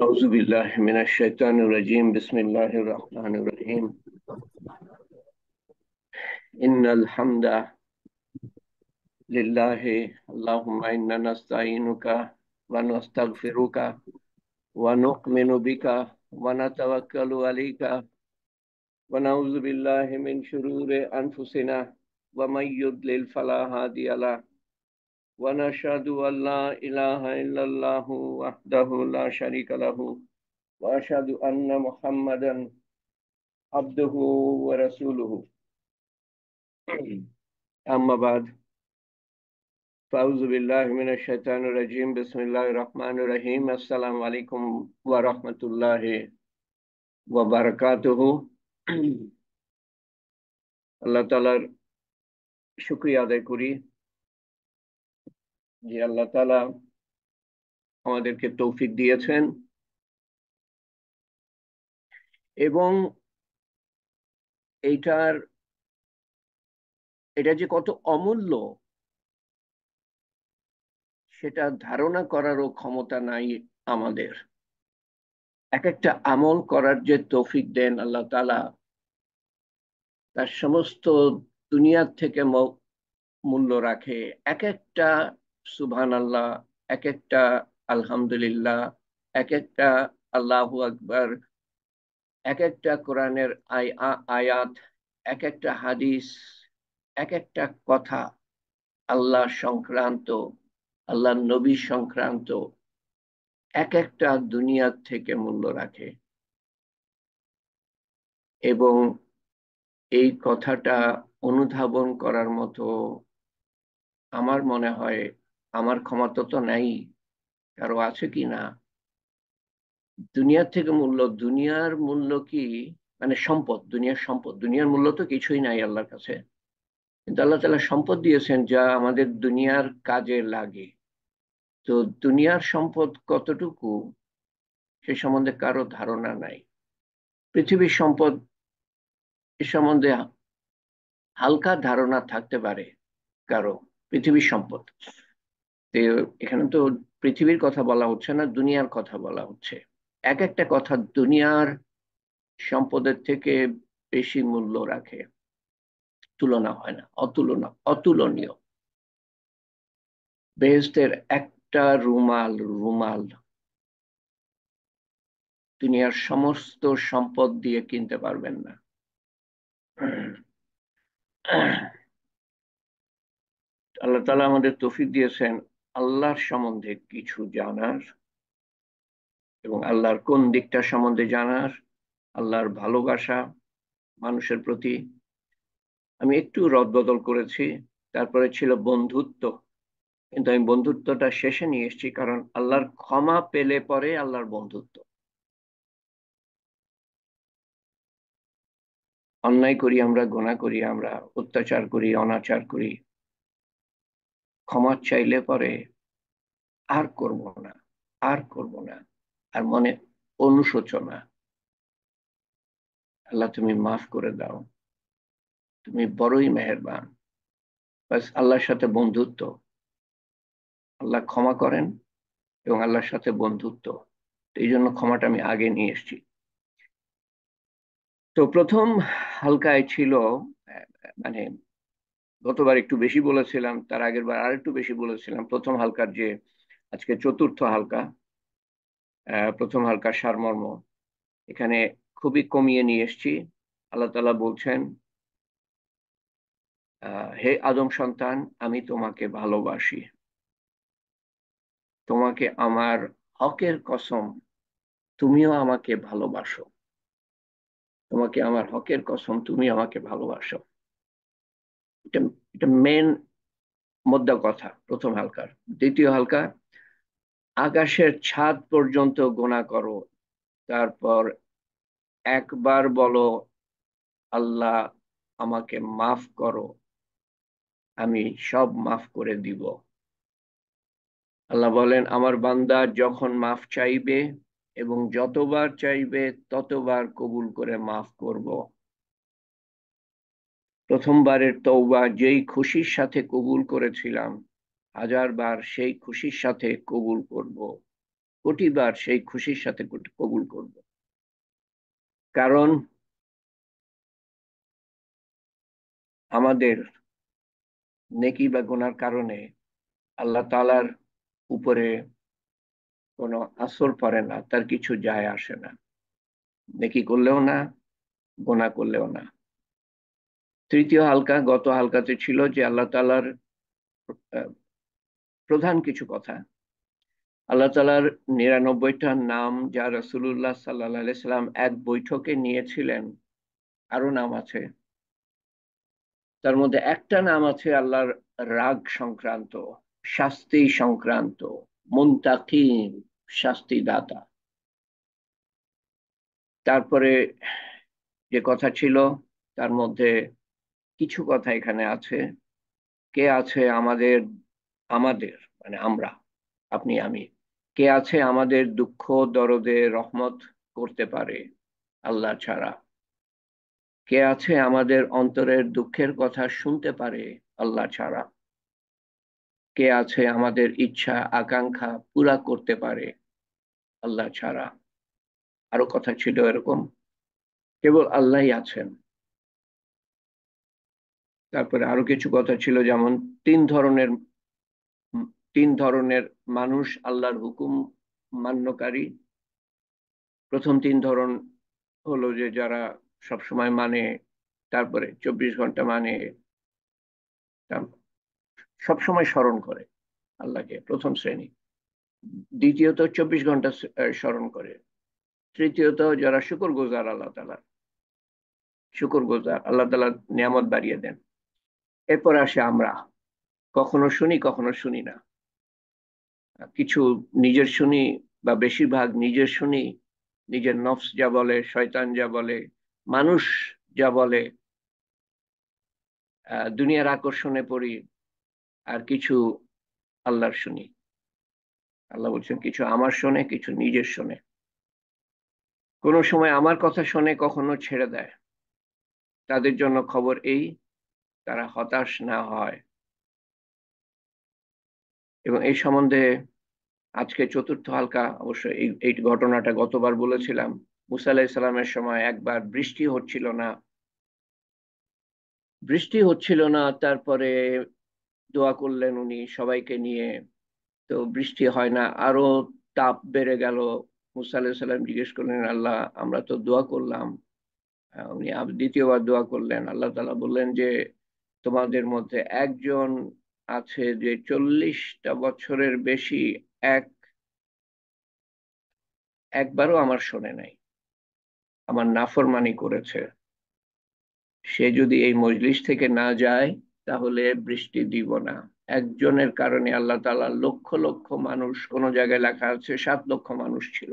أعوذ بالله من الشيطان الرجيم بسم الله الرحمن الرحيم إن الحمد لله اللهم إنا نستعينك ونستغفرك ونؤمن بك ونتوكل عليك ونعوذ بالله من شرور أنفسنا ومن يضلل فلا هادي له ونشهد أن لا إله إلا الله وحده لا شريك له وأشهد أن محمدا عبده ورسوله أما بعد فأعوذ بالله من الشيطان الرجيم بسم الله الرحمن الرحيم السلام عليكم ورحمة الله وبركاته আল্লাহ তাআলার শুকরিয়া আদায় করি যে আল্লাহ তাআলা আমাদেরকে তৌফিক দিয়েছেন এবং এটা যে কত অমূল্য সেটা ধারণা করারও ক্ষমতা নাই আমাদের। এক একটা আমল করার যে তৌফিক দেন আল্লাহ তাআলা, তার সমস্ত দুনিয়ার থেকে মূল্য রাখে। এক একটা সুবহানাল্লাহ, এক একটা আলহামদুলিল্লাহ, এক একটা আল্লাহু আকবার, এক একটা কোরআনের আয়াত, এক একটা হাদিস, এক একটা কথা আল্লাহ সংক্রান্ত, আল্লাহ নবী সংক্রান্ত এক একটা দুনিয়ার থেকে মূল্য রাখে। এবং এই কথাটা অনুধাবন করার মতো আমার মনে হয় আমার ক্ষমতা তো নাই, কারো আছে কি না। দুনিয়ার থেকে মূল্য, দুনিয়ার মূল্য কি, মানে সম্পদ, দুনিয়ার সম্পদ, দুনিয়ার মূল্য তো কিছুই নাই আল্লাহর কাছে। কিন্তু আল্লাহ তাআলা সম্পদ দিয়েছেন যা আমাদের দুনিয়ার কাজে লাগে। তো দুনিয়ার সম্পদ কতটুকু সে সম্বন্ধে কারো ধারণা নাই। পৃথিবীর সম্পদ এ সম্বন্ধে হালকা ধারণা থাকতে পারে কারো, পৃথিবীর সম্পদ। তো এখানে তো পৃথিবীর কথা বলা হচ্ছে না, দুনিয়ার কথা বলা হচ্ছে। এক একটা কথা দুনিয়ার সম্পদের থেকে বেশি মূল্য রাখে, তুলনা হয় না, অতুলনীয়। বেহেশতের একটা রুমাল রুমাল দুনিয়ার সমস্ত সম্পদ দিয়ে কিনতে পারবেন না। আল্লাহ তাআলা আমাদের তৌফিক দিয়েছেন আল্লাহর সম্বন্ধে কিছু জানার, এবং আল্লাহর কোন দিকটা সম্বন্ধে জানার, আল্লাহর ভালোবাসা মানুষের প্রতি। আমি একটু রদবদল করেছি, তারপরে ছিল বন্ধুত্ব, কিন্তু আমি বন্ধুত্বটা শেষে নিয়ে এসেছি, কারণ আল্লাহর ক্ষমা পেলে পরে আল্লাহর বন্ধুত্ব। অন্যায় করি আমরা, গুনাহ করি আমরা, অত্যাচার করি, অনাচার করি, ক্ষমা চাইলে পরে আর করব না, আর করব না, আর মনে অনুশোচনা, আল্লাহ তুমি মাফ করে দাও, তুমি বড়ই মেহেরবান। বাস আল্লাহর সাথে বন্ধুত্ব, আল্লাহ ক্ষমা করেন এবং আল্লাহর সাথে বন্ধুত্ব। এই জন্য ক্ষমাটা আমি আগে নিয়ে এসেছি। তো প্রথম হালকায় ছিল, মানে গতবার একটু বেশি বলেছিলাম, তার আগের বার আর একটু বেশি বলেছিলাম। প্রথম হালকার যে আজকে চতুর্থ হালকা, প্রথম হালকার সারমর্ম এখানে খুবই কমিয়ে নিয়ে এসেছি। আল্লাহ তাআলা বলছেন, হে আদম সন্তান, আমি তোমাকে ভালোবাসি, তোমাকে আমার হকের কসম, তুমিও আমাকে ভালোবাসো, তোমাকে আমার হকের কসম, তুমি আমাকে ভালোবাসো। এটা এটা মেন মোদ্দা কথা প্রথম হালকার। দ্বিতীয় হালকা, আকাশের ছাদ পর্যন্ত গোনা করো, তারপর একবার বলো আল্লাহ আমাকে মাফ করো, আমি সব মাফ করে দিব। আল্লাহ বলেন, আমার বান্দা যখন মাফ চাইবে এবং যতবার চাইবে ততবার কবুল করে মাফ করব। প্রথমবারের তওবা যেই খুশির সাথে কবুল করেছিলাম, হাজারবার সেই খুশির সাথে কবুল করব। কোটিবার সেই খুশির সাথে কবুল করব। কারণ আমাদের নেকি বা গুনার কারণে আল্লাহ তাআলার উপরে কোনো আসর পড়ে না, তার কিছু যায় আসে না, নেকি করলেও না, গুনাহ করলেও না। তৃতীয় হালকা, গত হালকাতে ছিল যে আল্লাহ তাআলার আহ, প্রধান কিছু কথা, আল্লাহ তাআলার 99টা নাম যা রাসূলুল্লাহ সাল্লাল্লাহু আলাইহি সাল্লাম এক বৈঠকে নিয়েছিলেন, আরো নাম আছে, তার মধ্যে একটা নাম আছে আল্লাহর রাগ সংক্রান্ত, শাস্তি সংক্রান্ত, মুনতাকিম, শাস্তিদাতা। তারপরে যে কথা ছিল তার মধ্যে কিছু কথা এখানে আছে, কে আছে আমাদের, আমাদের মানে আমরা, আপনি আমি, কে আছে আমাদের দুঃখ দরদে রহমত করতে পারে আল্লাহ ছাড়া, কে আছে আমাদের অন্তরের দুঃখের কথা শুনতে পারে আল্লাহ ছাড়া, কে আছে আমাদের ইচ্ছা আকাঙ্ক্ষা পুরা করতে পারে আল্লাহ ছাড়া। আরো কথা ছিল এরকম, কেবল আল্লাহই আছেন। তারপরে আরো কিছু কথা ছিল, যেমন তিন ধরনের তিন ধরনের মানুষ আল্লাহর হুকুম মান্যকারী। প্রথম তিন ধরন হলো যে যারা সব সময় মানে, তারপরে 24 ঘন্টা মানে, সব সময় স্মরণ করে আল্লাহকে, প্রথম শ্রেণী। দ্বিতীয়ত 24 ঘন্টা স্মরণ করে। তৃতীয়ত যারা শুকরগুজার আল্লাহ তাআলা, শুকরগুজার, আল্লাহ তাআলা নিয়ামত বাড়িয়ে দেন। এরপর আসে আমরা, কখনো শুনি কখনো শুনি না, কিছু নিজের শুনি বা বেশিরভাগ নিজের শুনি, নিজের নফস যা বলে, শয়তান যা বলে, মানুষ যা বলে, দুনিয়ার আকর্ষণে পড়ি, আর কিছু আল্লাহর শুনি। আল্লাহ বলছেন কিছু আমার শোনে, কিছু নিজের শোনে। কোনো সময় আমার কথা শোনে, কখনো ছেড়ে দেয়। তাদের জন্য খবর এই, তারা হতাশ না হয়। এবং এই সম্বন্ধে আজকে চতুর্থ হালকা, অবশ্য এই ঘটনাটা গতবার বলেছিলাম। মুসা আলাইহিস সালামের সময় একবার বৃষ্টি হচ্ছিল না, বৃষ্টি হচ্ছিল না, তারপরে দোয়া করলেন উনি সবাইকে নিয়ে, তো বৃষ্টি হয় না, আরো তাপ বেড়ে গেল। মুসা আলাইহিস সালাম জিজ্ঞেস করলেন, আল্লাহ আমরা তো দোয়া করলাম। উনি দ্বিতীয়বার দোয়া করলেন, আল্লাহ তাআলা বললেন যে তোমাদের মধ্যে একজন আছে যে 40টা বছরের বেশি এক একবারও আমার শোনে নাই, আমার নাফরমানি করেছে। সে যদি এই মজলিস থেকে না যায় তাহলে বৃষ্টি দিব না। একজনের কারণে আল্লাহ তাআলা লক্ষ লক্ষ মানুষ, কোন জায়গায় লেখা আছে 7 লক্ষ মানুষ ছিল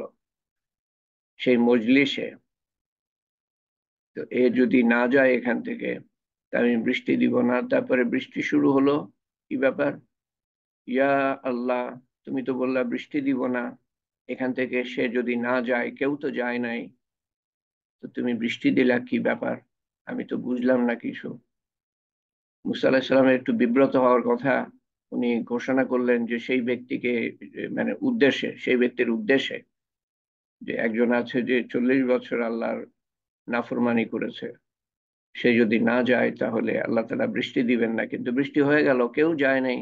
সেই মজলিসে, তো এ যদি না যায় এখান থেকে তা আমি বৃষ্টি দিব না। তারপরে বৃষ্টি শুরু হলো, কি ব্যাপার, ইয়া আল্লাহ তুমি তো বললা বৃষ্টি দিব না, এখান থেকে সে যদি না যায়, কেউ তো যায় নাই, তো তুমি বৃষ্টি দিলা, কি ব্যাপার, আমি তো বুঝলাম না কিছু। মুসা আলাহিসাল্লামের একটু বিব্রত হওয়ার কথা, উনি ঘোষণা করলেন যে সেই ব্যক্তিকে, মানে উদ্দেশ্যে, সেই ব্যক্তির উদ্দেশ্যে, যে একজন আছে যে 40 বছর আল্লাহর নাফরমানি করেছে, সে যদি না যায় তাহলে আল্লাহ তাআলা বৃষ্টি দিবেন না। কিন্তু বৃষ্টি হয়ে গেল, কেউ যায় নাই।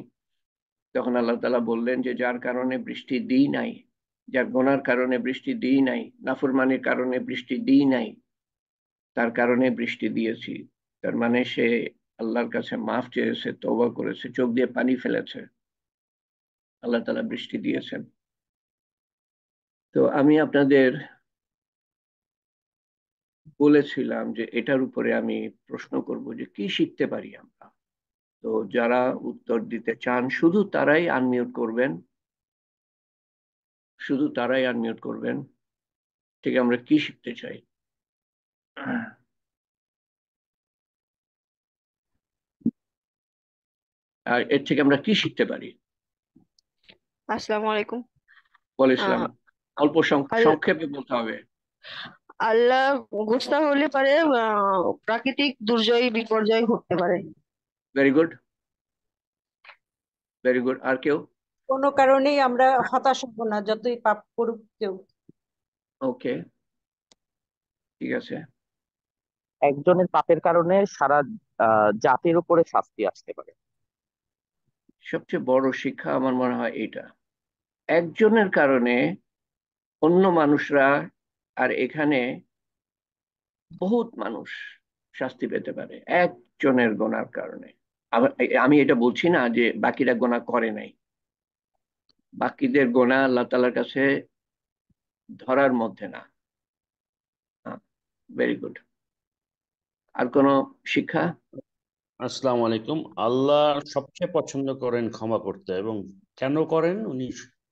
তখন আল্লাহ তাআলা বললেন যে যার কারণে বৃষ্টি দিই নাই, যার গুনার কারণে বৃষ্টি দিই নাই, নাফরমানির কারণে বৃষ্টি দিই নাই, তার কারণে বৃষ্টি দিয়েছি। তার মানে সে আল্লাহর কাছে মাফ চেয়েছে, তওবা করেছে, চোখ দিয়ে পানি ফেলেছে, আল্লাহ তাআলা বৃষ্টি দিয়েছেন। তো আমি আপনাদের বলেছিলাম যে এটার উপরে আমি প্রশ্ন করব যে কি শিখতে পারি আমরা। তো যারা উত্তর দিতে চান শুধু তারাই আনমিউট করবেন, শুধু তারাই আনমিউট করবেন। ঠিক, আমরা কি শিখতে চাই, আর এর থেকে আমরা কি শিখতে পারি? আসসালামু আলাইকুম। বল ইসলাম, আহ, অল্প আল- সংক্ষেপে বলতে হবে। আল্লাহ গুস্তা হলে পারে প্রাকৃতিক দুর্যোগ বিপর্যয় ঘটতে পারে। Very good, very good. আর কেউ? কোনো কারণেই আমরা হতাশ হব না, যতই পাপ করুক কেউ। ওকে, ঠিক আছে। একজনের পাপের কারণে সারা জাতির উপরে শাস্তি আসতে পারে। সবচেয়ে বড় শিক্ষা আমার মনে হয় এটা, একজনের কারণে অন্য মানুষরা, আর এখানে বহুত মানুষ শাস্তি পেতে পারে একজনের গোনার কারণে। আমি এটা বলছি না যে বাকিরা গোনা করে নাই, বাকিদের গোনা আল্লাহ তাআলার কাছে ধরার মধ্যে না। Very good. আর কোনো শিক্ষা? আসসালামু আলাইকুম। আল্লাহ সবচেয়ে পছন্দ করেন ক্ষমা করতে, এবং কেন করেন? উনি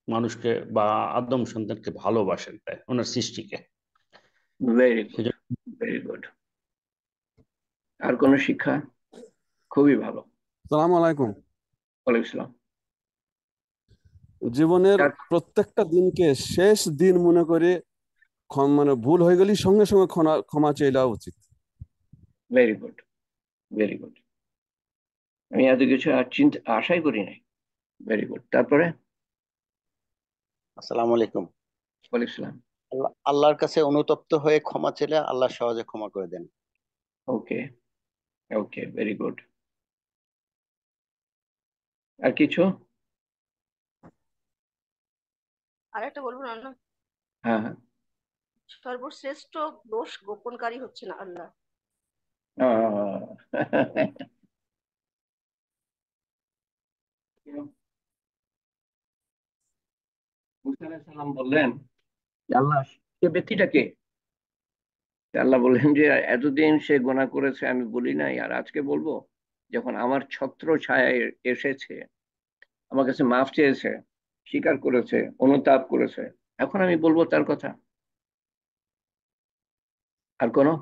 মানুষকে বা আদম সন্তানকে ভালোবাসেন, তাই ওনার সৃষ্টিকে। ভেরি গুড, সেজন্য ভেরি গুড। আর কোনো শিক্ষা? খুবই ভালো। সালাম আলাইকুম। ওয়ালাইকুম আসসালাম। জীবনের প্রত্যেকটা দিনকে শেষ দিন মনে করে মানে ভুল হয়ে গেলে সঙ্গে সঙ্গে ক্ষমা চাইলা উচিত। Very good, very good. আমি এত কিছু আর চিন্তা আশাই করি নাই। Very good. তারপরে? আসসালামু আলাইকুম। ওয়ালাইকুম আসসালাম। আল্লাহর কাছে অনুতপ্ত হয়ে ক্ষমা চেলে আল্লাহ সহজে ক্ষমা করে দেন। ওকে, ওকে, ভেরি গুড। আর কিছু? আরেকটা বলবো না না, হ্যাঁ, হ্যাঁ। সর্বশ্রেষ্ঠ দোষ গোপনকারী হচ্ছেন আল্লাহ। মুসা আলাইহিস সালাম বললেন যে, আল্লাহ, সে ব্যক্তিটা কে? আল্লাহ বললেন যে এতদিন সে গোনা করেছে আমি বলি নাই, আর আজকে বলবো? যখন আমার ছত্র ছায়ায় এসেছে, আমার কাছে মাফ চেয়েছে, স্বীকার করেছে, অনুতাপ করেছে, এখন আমি বলবো তার কথা? আর কোনো?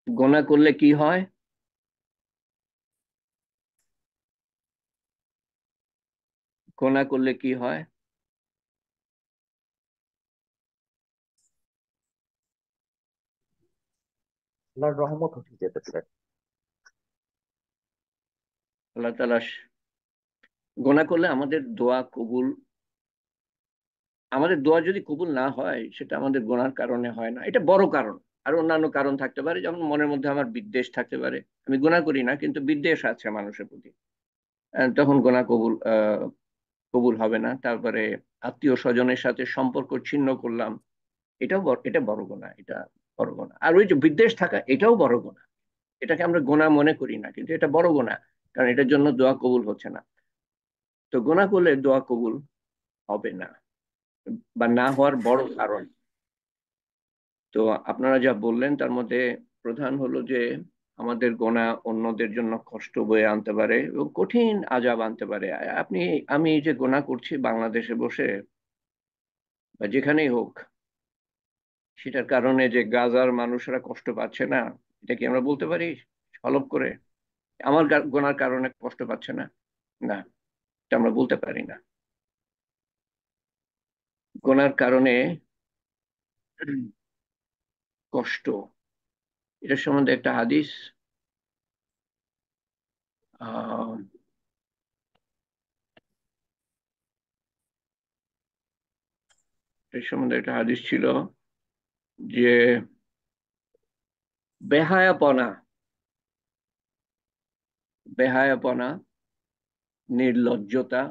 গোনা করলে কি হয়? গোনা করলে কি হয়? আল্লাহর রহমত উঠে যেতেছে। আল্লাহ তাআলা গোনা করলে আমাদের দোয়া কবুল, আমাদের দোয়া যদি কবুল না হয় সেটা আমাদের গোনার কারণে হয় না, এটা বড় কারণ। আর অন্যান্য কারণ থাকতে পারে, যেমন মনের মধ্যে আমার বিদ্বেষ থাকতে পারে, আমি গোনা করি না কিন্তু বিদ্বেষ আছে মানুষের প্রতি, তখন গোনা কবুল হবে না। তারপরে আত্মীয় স্বজনের সাথে সম্পর্ক ছিন্ন করলাম, এটা বড় গোনা, এটা বড় গোনা। আর ওই যে বিদ্বেষ থাকা, এটাও বড় গোনা। এটাকে আমরা গোনা মনে করি না, কিন্তু এটা বড় গোনা, কারণ এটার জন্য দোয়া কবুল হচ্ছে না। তো গোনা করলে দোয়া কবুল হবে না, বা না হওয়ার বড় কারণ। তো আপনারা যা বললেন তার মধ্যে প্রধান হলো যে আমাদের গোনা অন্যদের জন্য কষ্ট বয়ে আনতে পারে এবং কঠিন আযাব আনতে পারে। আমি এই যে গোনা করছি বাংলাদেশে বসে বা যেখানেই হোক, সেটার কারণে যে গাজার মানুষরা কষ্ট পাচ্ছে না, এটা কি আমরা বলতে পারি সলভ করে আমার গোনার কারণে কষ্ট পাচ্ছে না? না, এটা আমরা বলতে পারি না। গোনার কারণে কষ্ট, এটার সম্বন্ধে একটা হাদিস, আহ এর সম্বন্ধে একটা হাদিস ছিল যে বেহায়াপনা, বেহায়াপনা, নির্লজ্জতা,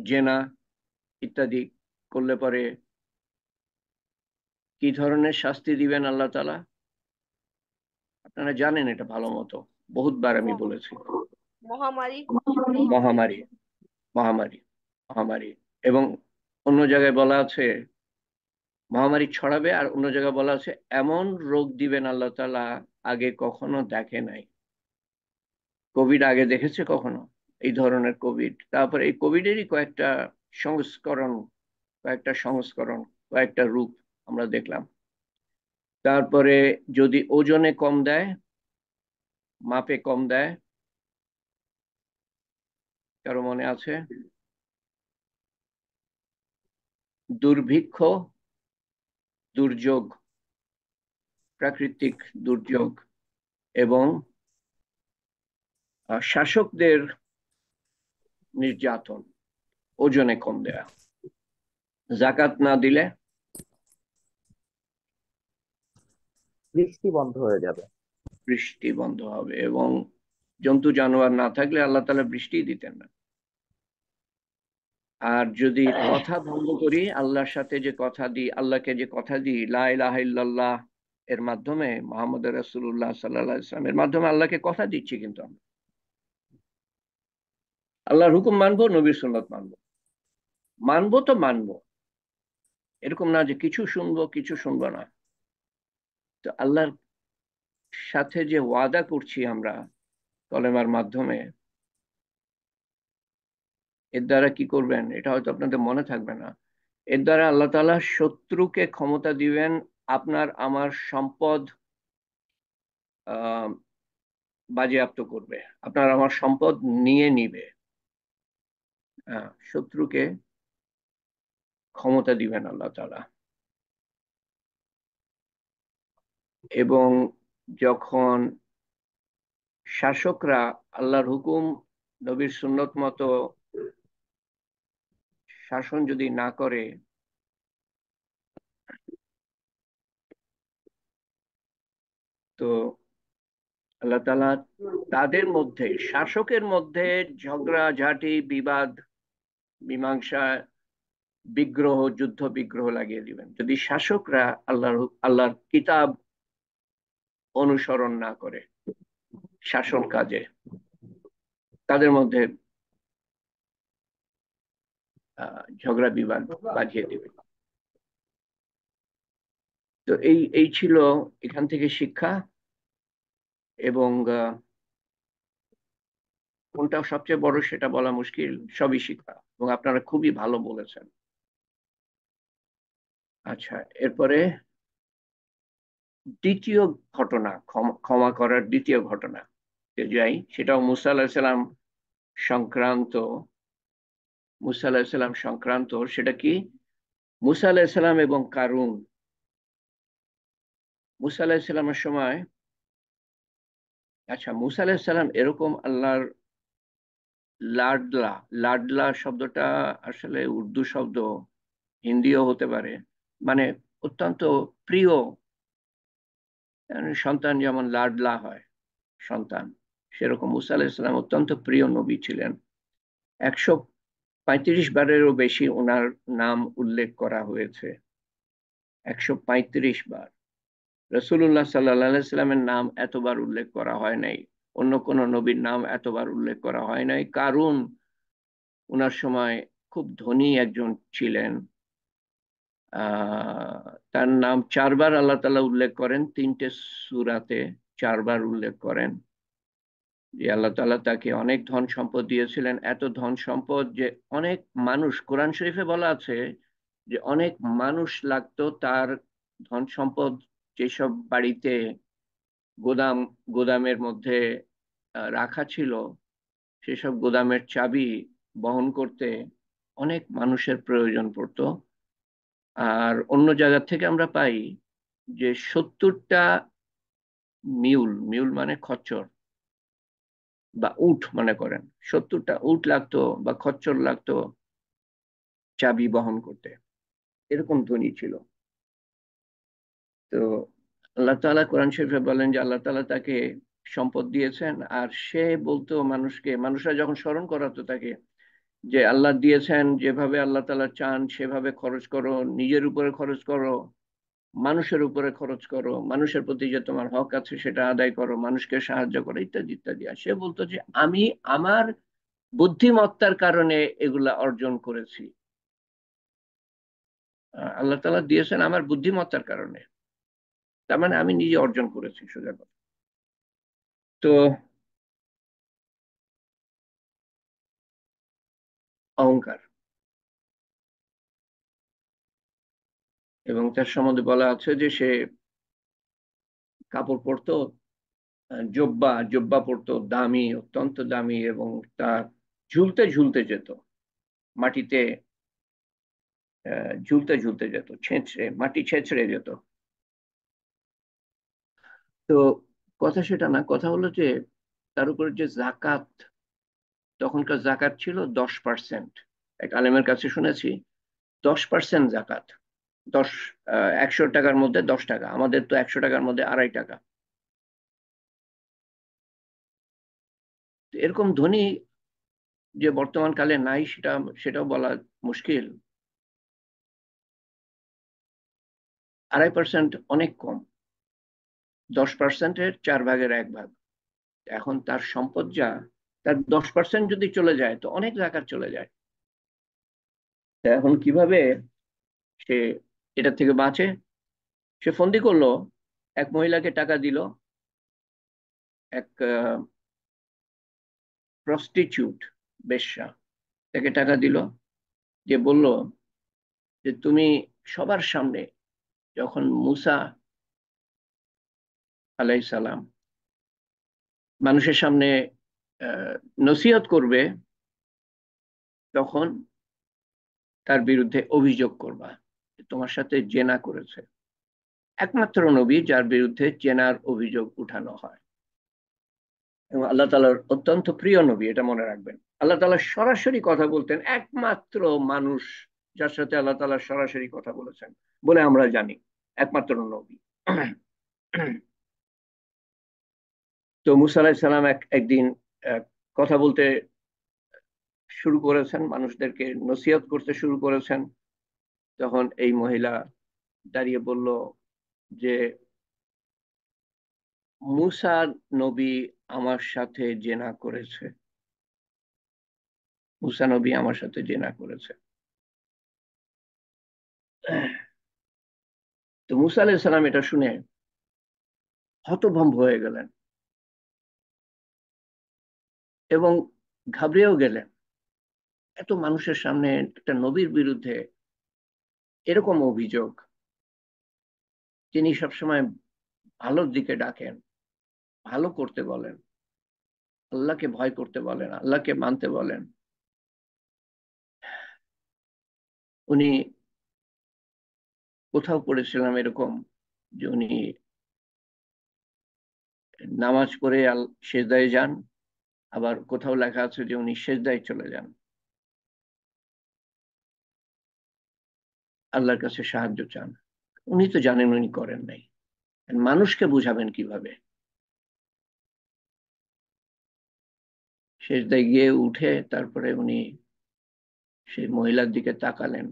জেনা ইত্যাদি করলে পরে কি ধরনের শাস্তি দিবেন আল্লাহ তাআলা? আপনারা জানেন এটা ভালো মতো, বহুতবার আমি বলেছি। মহামারী। মহামারী, মহামারী, মহামারী। এবং অন্য জায়গায় বলা আছে মহামারী ছড়াবে, আর অন্য জায়গায় বলা আছে এমন রোগ দিবেন আল্লাহ তাআলা আগে কখনো দেখে নাই। কোভিড আগে দেখেছে কখনো এই ধরনের কোভিড? তারপরে এই কোভিডেরই সংস্করণ কয়েকটা কয়েকটা রূপ আমরা দেখলাম। তারপরে যদি ওজনে কম দেয়, মাপে কম দেয়, কারো মনে আছে? দুর্ভিক্ষ, দুর্যোগ, প্রাকৃতিক দুর্যোগ, এবং শাসকদের নির্যাতন, ওজনে কম দেয়া। জাকাত না দিলে বৃষ্টি বন্ধ হয়ে যাবে। বৃষ্টি বন্ধ হবে, এবং জন্তু জানোয়ার না থাকলে আল্লাহ তাআলা বৃষ্টি দিতেন না। আর যদি কথা ভঙ্গ করি, আল্লাহর সাথে যে কথা দিই, আল্লাহকে যে কথা দিই লা ইলাহা ইল্লাল্লাহ এর মাধ্যমে, মুহাম্মদ রাসূলুল্লাহ সাল্লাল্লাহু আলাইহি ওয়াসাল্লাম এর মাধ্যমে আল্লাহকে কথা দিচ্ছি, কিন্তু আমরা আল্লাহর হুকুম মানবো, নবীর সুন্নাত মানবো। মানবো তো মানবো, এরকম না যে কিছু শুনবো কিছু শুনবো না। তো আল্লাহর সাথে যে ওয়াদা করছি আমরা কলেমার মাধ্যমে, এর দ্বারা কি করবেন এটা হয়তো আপনাদের মনে থাকবে না। এর দ্বারা আল্লাহ তাআলা শত্রুকে ক্ষমতা দিবেন আপনার আমার সম্পদ আহ বাজেয়াপ্ত করবে, আপনার আমার সম্পদ নিয়ে নিবে। শত্রুকে ক্ষমতা দিবেন আল্লাহ তাআলা। এবং যখন শাসকরা আল্লাহর হুকুম নবীর সুন্নত মতো শাসন যদি না করে, তো আল্লাহ তাআলা তাদের মধ্যে, শাসকের মধ্যে ঝগড়াঝাটি, বিবাদ, মীমাংসা, বিগ্রহ, যুদ্ধ বিগ্রহ লাগিয়ে দিবেন যদি শাসকরা আল্লাহর কিতাব অনুসরণ না করে শাসন কাজে। তাদের মধ্যে ঝগড়া বিবাদ বাঁধিয়ে দিবেন। তো এই ছিল এখান থেকে শিক্ষা। এবং কোনটা সবচেয়ে বড় সেটা বলা মুশকিল, সবই শিক্ষা, এবং আপনারা খুবই ভালো বলেছেন। আচ্ছা, এরপরে দ্বিতীয় ঘটনা, ক্ষমা করার দ্বিতীয় ঘটনা যাই, সেটাও মুসা আলাইহিস সালাম সংক্রান্ত। মুসা আলাইহিস সালাম সংক্রান্ত, সেটা কি? মুসা আলাইহিস সালাম এবং কারুন। মুসা আলাইহিস সালামের সময়, আচ্ছা, মুসা আলাইহিস সালাম এরকম আল্লাহর লাডলা, লাডলা শব্দটা আসলে উর্দু শব্দ, হিন্দিও হতে পারে, মানে অত্যন্ত প্রিয়। সন্তান যেমন লাডলা হয় সন্তান, সেরকম মুসা আলাইহিস সালাম অত্যন্ত প্রিয় নবী ছিলেন। 135 বারেরও বেশি ওনার নাম উল্লেখ করা হয়েছে, 135 বার। রাসূলুল্লাহ সাল্লাল্লাহু আলাইহি সাল্লামের নাম এতবার উল্লেখ করা হয় নাই, অন্য কোন নবীর নাম এতবার উল্লেখ করা হয় নাই। কারণ ওনার সময় খুব ধনী একজন ছিলেন। তার নাম 4 বার আল্লাহ তাআলা উল্লেখ করেন, 3টে সূরাতে 4 বার উল্লেখ করেন যে আল্লাহ তাআলা তাকে অনেক ধন সম্পদ দিয়েছিলেন। এত ধন সম্পদ যে অনেক মানুষ, কোরআন শরীফে বলা আছে যে অনেক মানুষ লাগতো তার ধন সম্পদ যেসব বাড়িতে গোদামের মধ্যে রাখা ছিল, সেসব গোদামের চাবি বহন করতে অনেক মানুষের প্রয়োজন পড়তো। আর অন্য জায়গা থেকে আমরা পাই যে 70টা মিউল, মিউল মানে খচ্চর বা উট, মনে করেন 70টা উট লাগতো বা খচ্চর লাগতো চাবি বহন করতে, এরকম ধনী ছিল। তো আল্লাহ তাআলা কোরআন শরীফে বলেন যে আল্লাহ তাআলা তাকে সম্পদ দিয়েছেন, আর সে বলতো মানুষকে, মানুষরা যখন স্মরণ করাতো তাকে, যে আল্লাহ দিয়েছেন, যেভাবে আল্লাহ তাআলা চান সেভাবে খরচ করো, নিজের উপরে খরচ করো, মানুষের উপরে খরচ করো, মানুষের প্রতি যে তোমার হক আছে সেটা আদায় করো, মানুষকে সাহায্য করো, ইত্যাদি ইত্যাদি। আর সে বলতো যে আমি আমার বুদ্ধিমত্তার কারণে এগুলা অর্জন করেছি, আল্লাহ তাআলা দিয়েছেন আমার বুদ্ধিমত্তার কারণে, তার মানে আমি নিজে অর্জন করেছি, সোজা কথা। তো অহংকার, এবং তার সম্বন্ধে বলা আছে যে সে কাপড় পরতো, জব্বা জব্বা পরতো, দামি, অত্যন্ত দামি, এবং তা ঝুলতে ঝুলতে যেত মাটিতে, ঝুলতে ঝুলতে যেত, ছেঁচড়ে, মাটি ছেঁচড়ে যেত। তো কথা সেটা না, কথা হলো যে তার উপরে যে জাকাত, তখনকার জাকাত ছিল 10%। এক আলেমের কাছে শুনেছি 10% জাকাত। 10 100 টাকার মধ্যে 10 টাকা, আমাদের তো 100 টাকার মধ্যে 2.5 টাকা। এরকম ধনী যে বর্তমান কালে নাই, সেটাও বলা মুশকিল। 2.5% অনেক কম। 10%-এর 4/1 ভাগ। এখন তার সম্পদ যা, তার 10% যদি চলে যায় তো অনেক জাকাত চলে যায়। তা এখন কিভাবে সে এটা থেকে বাঁচে? সে ফন্দি করলো, এক মহিলাকে টাকা দিল, এক প্রস্টিটিউট, বেশ্যা, তাকে টাকা দিল, যে বলল যে তুমি সবার সামনে যখন মুসা আলাইহিস সালাম মানুষের সামনে নসিহত করবে, তখন তার বিরুদ্ধে অভিযোগ করবা যে তোমার সাথে জেনা করেছে। একমাত্র নবী যার বিরুদ্ধে জেনার অভিযোগ উঠানো হয়, এবং আল্লাহ তাআলার অত্যন্ত প্রিয় নবী, এটা মনে রাখবেন। আল্লাহ তাআলা সরাসরি কথা বলতেন, একমাত্র মানুষ যার সাথে আল্লাহ তাআলা সরাসরি কথা বলেছেন বলে আমরা জানি, একমাত্র নবী। তো মুসা আলাইহিস সালাম একদিন কথা বলতে শুরু করেছেন, মানুষদেরকে নসিহত করতে শুরু করেছেন। তখন এই মহিলা দাঁড়িয়ে বলল যে মুসা নবী আমার সাথে জেনা করেছে, মুসা নবী আমার সাথে জেনা করেছে। তো মুসা আলাইহিস সালাম এটা শুনে হতভম্ব হয়ে গেলেন এবং ঘাবড়েও গেলেন। এত মানুষের সামনে একটা নবীর বিরুদ্ধে এরকম অভিযোগ, তিনি সবসময় ভালোর দিকে ডাকেন, ভালো করতে বলেন, আল্লাহকে ভয় করতে বলেন, আল্লাহকে মানতে বলেন। উনি কোথাও পড়েছিলাম এরকম যে উনি নামাজ পড়ে সেজদায় যান, আবার কোথাও লেখা আছে যে উনি সেজদায় চলে যান, আল্লাহর কাছে সাহায্য চান। উনি তো জানেন উনি করেন নাই, মানুষকে বুঝাবেন কিভাবে? সেজদায় গিয়ে উঠে তারপরে উনি সেই মহিলার দিকে তাকালেন।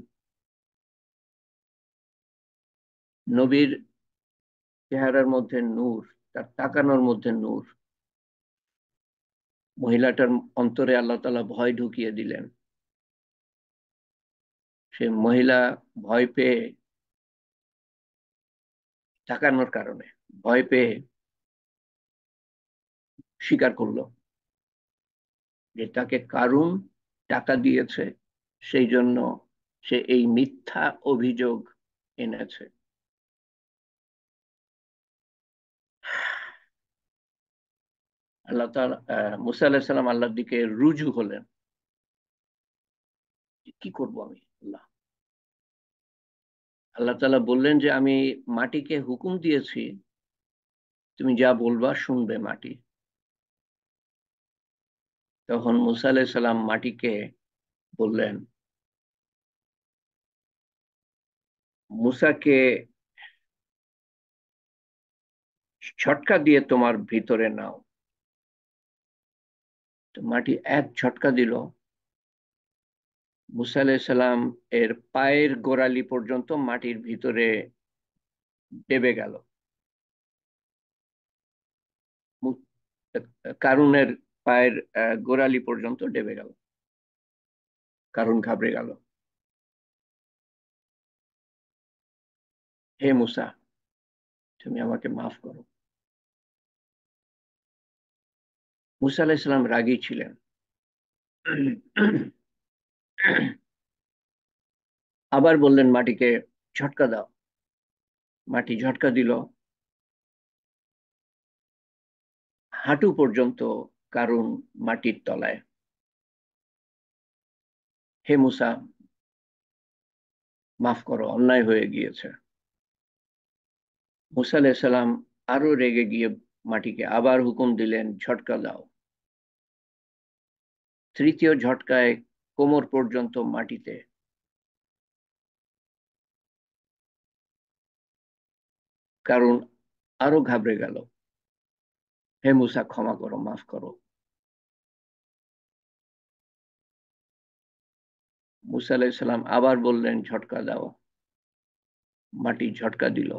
নবীর চেহারার মধ্যে নূর, তার তাকানোর মধ্যে নূর। মহিলাটার অন্তরে আল্লাহ তাআলা ভয় ঢুকিয়ে দিলেন। সে মহিলা ভয় পেয়ে, তাকানোর কারণে ভয় পেয়ে স্বীকার করলো যে তাকে কারুন টাকা দিয়েছে, সেই জন্য সে এই মিথ্যা অভিযোগ এনেছে। আল্লাহ তাআলা মুসা আলাইহিস সালাম আল্লাহর দিকে রুজু হলেন, কি করব আমি? আল্লাহ আল্লাহ তাআলা বললেন যে আমি মাটিকে হুকুম দিয়েছি, তুমি যা বলবা শুনবে মাটি। তখন মুসা আলাইহিস সালাম মাটিকে বললেন, মুসাকে ঝটকা দিয়ে তোমার ভিতরে নাও। তো মাটি এক ঝটকা দিল, মুসা আলাইহিস সালাম এর পায়ের গোড়ালি পর্যন্ত মাটির ভিতরে ডেবে গেল। কারুনের পায়ের গোড়ালি পর্যন্ত ডেবে গেল। কারুন ঘাবড়ে গেল, হে মুসা, তুমি আমাকে মাফ করো। মুসা আলাইহিস সালাম রাগী ছিলেন। আবার বললেন মাটিকে ঝটকা দাও। মাটি ঝটকা দিল, হাঁটু পর্যন্ত কারুন মাটির তলায়। হে মুসা, মাফ করো, অন্যায় হয়ে গিয়েছে। মুসা আলাইহিস সালাম আরো রেগে গিয়ে মাটিকে আবার হুকুম দিলেন, ঝটকা দাও। তৃতীয় ঝটকায় কোমর পর্যন্ত মাটিতে। কারণ আরো ঘাবড়ে গেল, হে মুসা ক্ষমা করো, মাফ করো। মুসা আলাইহিস সালাম আবার বললেন, ঝটকা দাও। মাটি ঝটকা দিল,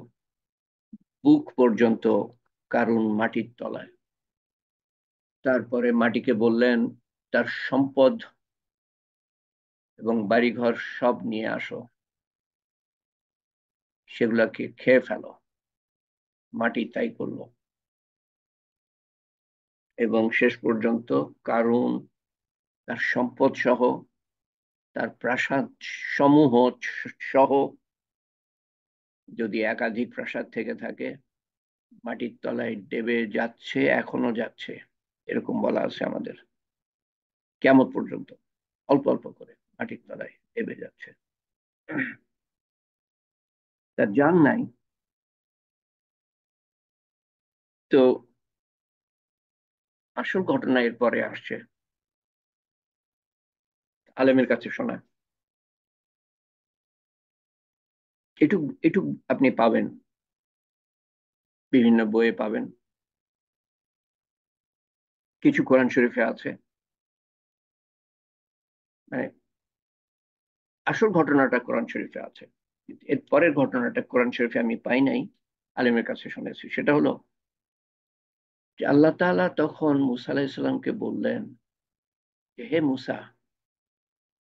বুক পর্যন্ত কারুন মাটির তলায়। তারপরে মাটিকে বললেন, তার সম্পদ এবং বাড়িঘর সব নিয়ে আসো, সেগুলাকে খেয়ে ফেলো। মাটি তাই করলো, এবং শেষ পর্যন্ত কারুন তার সম্পদ সহ, তার প্রাসাদ সমূহ সহ, যদি একাধিক প্রাসাদ থেকে থাকে, মাটির তলায় ডেবে যাচ্ছে, এখনো যাচ্ছে। এরকম বলা আছে আমাদের, কিয়ামত পর্যন্ত অল্প অল্প করে মাটির তলায় ডেবে যাচ্ছে। তার জান নাই। তো আসল ঘটনা এরপরে আসছে, আলেমের কাছে শোনা। এটুক এটুক আপনি পাবেন, বিভিন্ন বইয়ে পাবেন, কিছু কোরআন শরীফে আছে। মানে আসল ঘটনাটা কোরআন শরীফে আছে, এর পরের ঘটনাটা কোরআন শরীফে আমি পাই নাই, আলেমের কাছে শুনেছি। সেটা হলো যে আল্লাহ তাআলা তখন মুসা আলাইহিস সালামকে বললেন যে, হে মুসা,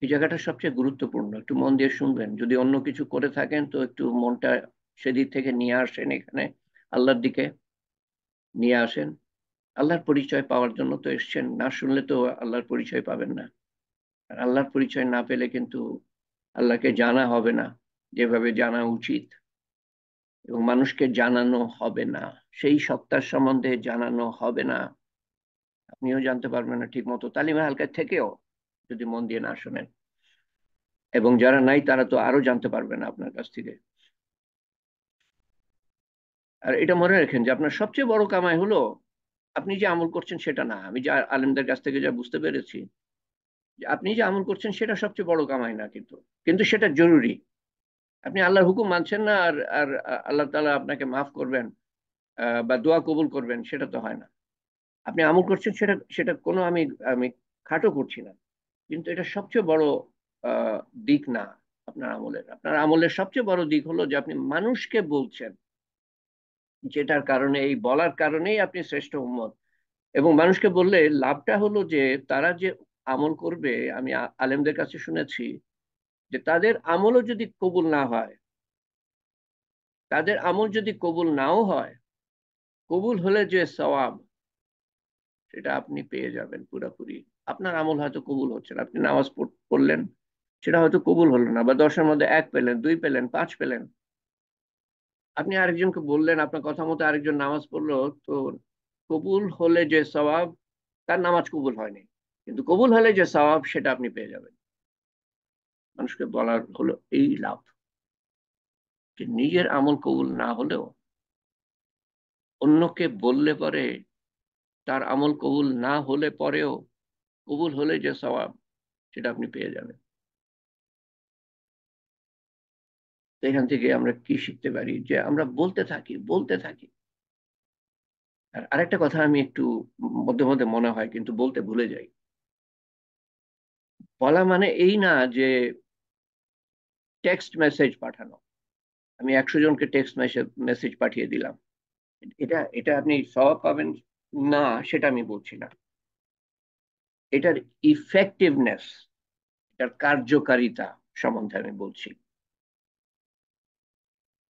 এই জায়গাটা সবচেয়ে গুরুত্বপূর্ণ, একটু মন দিয়ে শুনবেন। যদি অন্য কিছু করে থাকেন তো একটু মনটা সেদিক থেকে নিয়ে আসেন, এখানে আল্লাহর দিকে নিয়ে আসেন। আল্লাহর পরিচয় পাওয়ার জন্য তো এসছেন, না শুনলে তো আল্লাহর পরিচয় পাবেন না। আর আল্লাহর পরিচয় না পেলে কিন্তু আল্লাহকে জানা হবে না যেভাবে জানা উচিত, এবং মানুষকে জানানো হবে না, সেই সত্তার সম্বন্ধে জানানো হবে না। আপনিও জানতে পারবেন না ঠিক মতো তালিমে হালকায় থেকেও, যদি মন দিয়ে না শোনেন। এবং যারা নাই তারা তো আরো জানতে পারবে না আপনার কাছ থেকে। আর এটা মনে রাখেন যে আপনার সবচেয়ে বড় কামাই হলো আপনি যে আমল করছেন সেটা না। আমি যা আলেমদের কাছ থেকে যা বুঝতে পেরেছি, যে আপনি যে আমল করছেন সেটা সবচেয়ে বড় কামাই না, কিন্তু কিন্তু সেটা জরুরি। আপনি আল্লাহর হুকুম মানছেন না, আর আর আল্লাহ তাআলা আপনাকে মাফ করবেন বা দোয়া কবুল করবেন, সেটা তো হয় না। আপনি আমল করছেন, সেটা সেটা কোনো আমি আমি খাটো করছি না, কিন্তু এটা সবচেয়ে বড় আহ, দিক না। আপনার আমলের সবচেয়ে বড় দিক হলো যে আপনি মানুষকে বলছেন, যেটার কারণে, এই বলার কারণেই আপনি শ্রেষ্ঠ উম্মত। এবং মানুষকে বললে লাভটা হলো যে তারা যে আমল করবে, আমি আলেমদের কাছে শুনেছি যে তাদের আমলও যদি কবুল না হয়, তাদের আমল যদি কবুল নাও হয়, কবুল হলে যে সওয়াব, সেটা আপনি পেয়ে যাবেন পুরোপুরি। আপনার আমল হয়তো কবুল হচ্ছে না, আপনি নামাজ পড়লেন, সেটা হয়তো কবুল হলো না, বা 10-এর মধ্যে 1 পেলেন, 2 পেলেন, 5 পেলেন। আপনি আরেকজনকে বললেন, আপনার কথা মতো আরেকজন নামাজ পড়লো, তো কবুল হলে যে সওয়াব, তার নামাজ কবুল হয়নি, কিন্তু কবুল হলে যে সওয়াব সেটা আপনি পেয়ে যাবেন। মানুষকে বলার হলো এই লাভ, যে নিজের আমল কবুল না হলেও অন্যকে বললে পরে, তার আমল কবুল না হলে পরেও কবুল হলে যে সওয়াব, সেটা আপনি পেয়ে যাবেন। তো এখান থেকে আমরা কি শিখতে পারি, যে আমরা বলতে থাকি বলতে থাকি। আর আরেকটা কথা আমি একটু মধ্যে মধ্যে মনে হয় কিন্তু বলতে ভুলে যাই। বলা মানে এই না যে টেক্সট মেসেজ পাঠানো, আমি 100 জনকে টেক্সট মেসেজ পাঠিয়ে দিলাম, এটা এটা আপনি সওয়াব পাবেন না, সেটা আমি বলছি না। এটার ইফেক্টিভনেস, এটার কার্যকারিতা সম্বন্ধে আমি বলছি।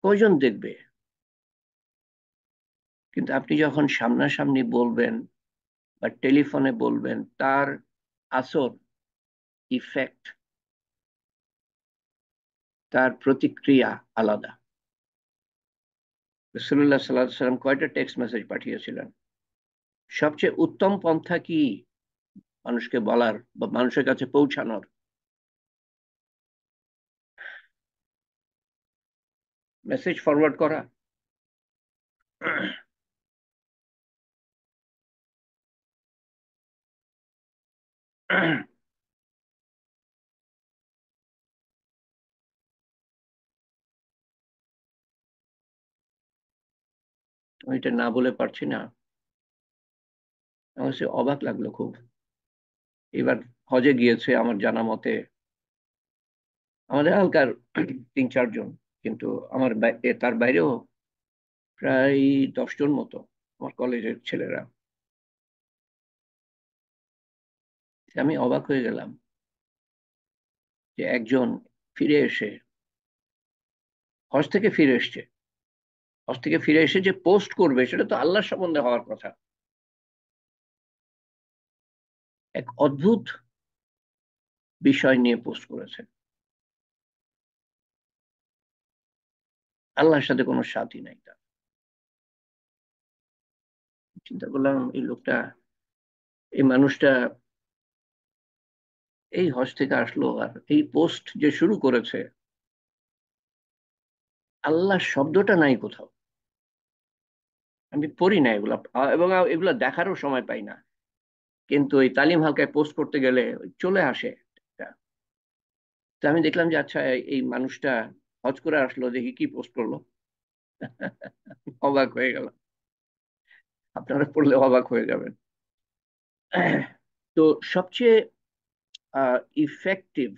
কয়জন দেখবে? কিন্তু আপনি যখন সামনাসামনি বলবেন বা টেলিফোনে বলবেন, তার আসর, ইফেক্ট, তার প্রতিক্রিয়া আলাদা। রাসূলুল্লাহ সাল্লাল্লাহু আলাইহি ওয়াসাল্লাম কয়টা টেক্সট মেসেজ পাঠিয়েছিলেন? সবচেয়ে উত্তম পন্থা কি মানুষকে বলার বা মানুষের কাছে পৌঁছানোর? মেসেজ ফরওয়ার্ড করা। আমি এটা না বলে পারছি না। আমার সে অবাক লাগলো খুব। এবার হজে গিয়েছে আমার জানা মতে আমাদের হালকার 3-4 জন, কিন্তু তার বাইরেও প্রায় 10 জন মতো আমার কলেজের ছেলেরা। আমি অবাক হয়ে গেলাম যে একজন ফিরে এসে, হজ থেকে ফিরে এসছে, হজ থেকে ফিরে এসে যে পোস্ট করবে সেটা তো আল্লাহর সম্বন্ধে হওয়ার কথা। এক অদ্ভুত বিষয় নিয়ে পোস্ট করেছে, আল্লাহর সাথে কোনো সাথই নাই তার। চিন্তা করলাম এই লোকটা, এই মানুষটা এই হজ থেকে আসলো আর এই পোস্ট যে শুরু করেছে, আল্লাহ শব্দটা নাই কোথাও। আমি পড়ি না এগুলা, এবং এগুলা দেখারও সময় পাই না, কিন্তু এই তালিম হালকায় পোস্ট করতে গেলে চলে আসে। তো আমি দেখলাম যে আচ্ছা এই মানুষটা হজ করে আসলো, দেখি কি পোস্ট করলো। অবাক হয়ে গেল, আপনারা পড়লে অবাক হয়ে যাবেন। তো সবচেয়ে ইফেক্টিভ,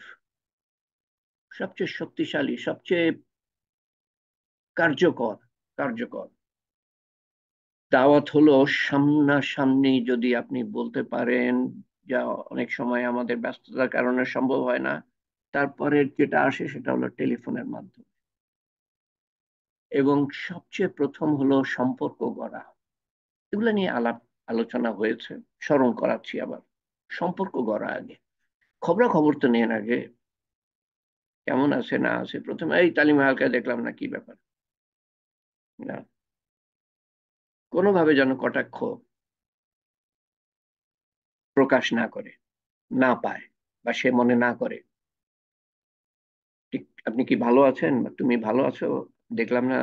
সবচেয়ে শক্তিশালী, সবচেয়ে কার্যকর কার্যকর দাওয়াত হলো সামনাসামনি যদি আপনি বলতে পারেন, যা অনেক সময় আমাদের ব্যস্ততার কারণে সম্ভব হয় না। তারপরে যেটা আসে সেটা হলো টেলিফোনের মাধ্যমে, এবং সবচেয়ে প্রথম হলো সম্পর্ক গড়া। এগুলো নিয়ে আলোচনা হয়েছে, স্মরণ করাচ্ছি আবার। সম্পর্ক গড়া আগে, খবরাখবর তো নেন আগে, কেমন আছে না আছে। প্রথমে এই তালিমা হালকায় দেখলাম না, কি ব্যাপার, না কোনোভাবে যেন কটাক্ষ প্রকাশ না করে, না পায়, বা সে মনে না করে। ঠিক আপনি কি ভালো আছেন বা তুমি ভালো আছো, দেখলাম না,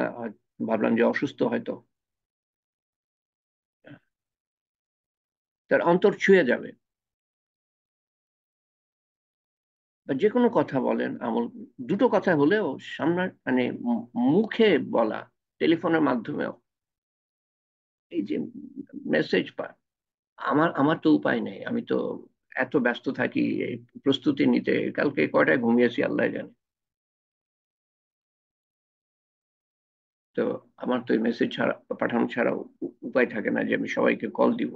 ভাবলাম যে অসুস্থ হয়তো, তার অন্তর ছুঁয়ে যাবে। বা যে কোনো কথা বলেন, আমল, দুটো কথা হলেও সামনে মানে মুখে বলা, টেলিফোনের মাধ্যমেও, এই যে মেসেজ পা, আমার আমার তো উপায় নেই, আমি তো এত ব্যস্ত থাকি এই প্রস্তুতি নিতে, কালকে কয়টায় ঘুমিয়েছি আল্লাহ জানে। তো আমার তো এই মেসেজ ছাড়া, পাঠানো ছাড়া উপায় থাকে না যে আমি সবাইকে কল দিব।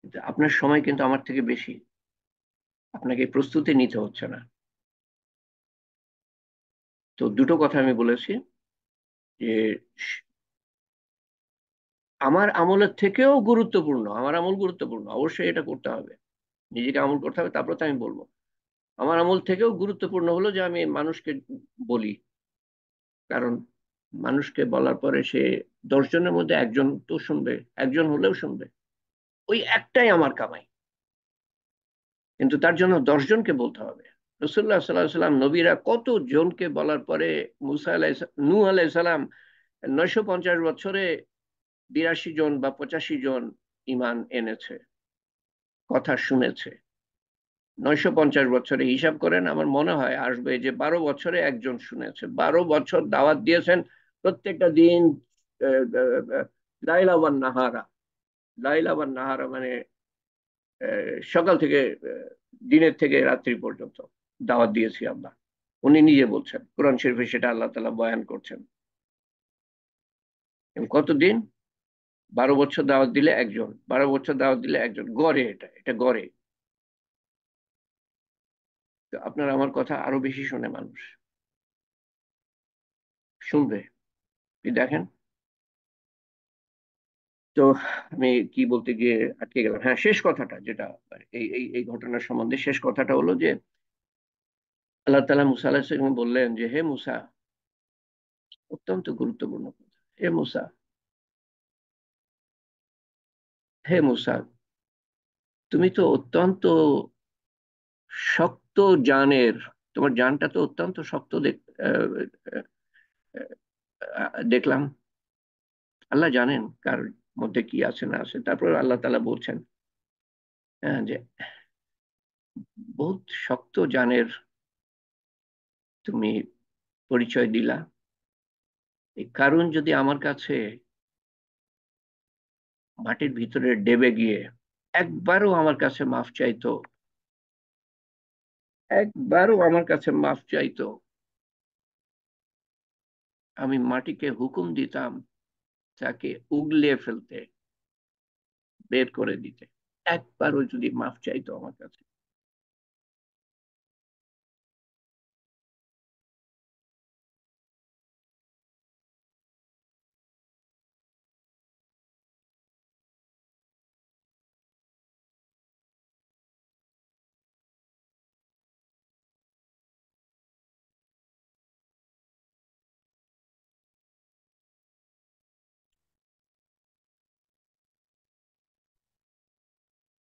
কিন্তু আপনার সময় কিন্তু আমার থেকে বেশি, আপনাকে এই প্রস্তুতি নিতে হচ্ছে না। তো দুটো কথা আমি বলেছি যে আমার আমলের থেকেও গুরুত্বপূর্ণ, আমার আমল গুরুত্বপূর্ণ, অবশ্যই এটা করতে হবে, নিজেকে আমল করতে হবে, তারপর তো আমি বলবো। আমার আমল থেকেও গুরুত্বপূর্ণ হলো যে আমি মানুষকে বলি, কারণ মানুষকে বলার পরে সে 10 জনের মধ্যে একজন তো শুনবে, একজন হলেও শুনবে, ওই একটাই আমার কামাই। কিন্তু তার জন্য 10 জনকে বলতে হবে। রসুল্লাহ সাল্লাহ সাল্লাম নবীরা কত জনকে বলার পরে, মুসা আলাই, নূহ আলাইসাল্লাম 950 বছরে 82 জন বা 85 জন ইমান এনেছে, কথা শুনেছে। 950 বছরে হিসাব করেন, আমার মনে হয় আসবে যে 12 বছরে একজন শুনেছে। 12 বছর দাওয়াত দিয়েছেন, প্রত্যেকটা দিন লাইলাবান নাহারা, লাইলাবান নাহারা মানে সকাল থেকে দিনের থেকে রাত্রি পর্যন্ত দাওয়াত দিয়েছি আমরা। উনি নিজে বলছেন, কোরআন শরীফে সেটা আল্লাহ তাআলা বয়ান করছেন। কতদিন? 12 বছর দাওয়াত দিলে একজন, 12 বছর দাওয়াত দিলে একজন, গড়ে, এটা গড়ে। তো আপনার আমার কথা আরো বেশি শোনে মানুষ, শুনবে, দেখেন। তো আমি কি বলতে গিয়ে আটকে গেলাম, হ্যাঁ, শেষ কথাটা যেটা, এই ঘটনার সম্বন্ধে শেষ কথাটা হলো যে আল্লাহ তাআলা মুসা আলাইহিস সালাম বললেন যে হে মুসা, অত্যন্ত গুরুত্বপূর্ণ কথা, হে মুসা, হে মুসা, তুমি তো অত্যন্ত শক্ত জানের, তোমার জানটা তো অত্যন্ত শক্ত, দেখলাম। আল্লাহ জানেন কার মধ্যে কি আছে না আছে। তারপর আল্লাহ তাআলা বলছেন যে বহুত শক্ত জানের তুমি পরিচয় দিলা। এই কারণ যদি আমার কাছে মাটির ভিতরে ডেবে গিয়ে একবারও আমার কাছে মাফ চাইতো, একবারও আমার কাছে মাফ চাইতো, আমি মাটিকে হুকুম দিতাম তাকে উগলে ফেলতে, বের করে দিতে। একবারও যদি মাফ চাইতো আমার কাছে।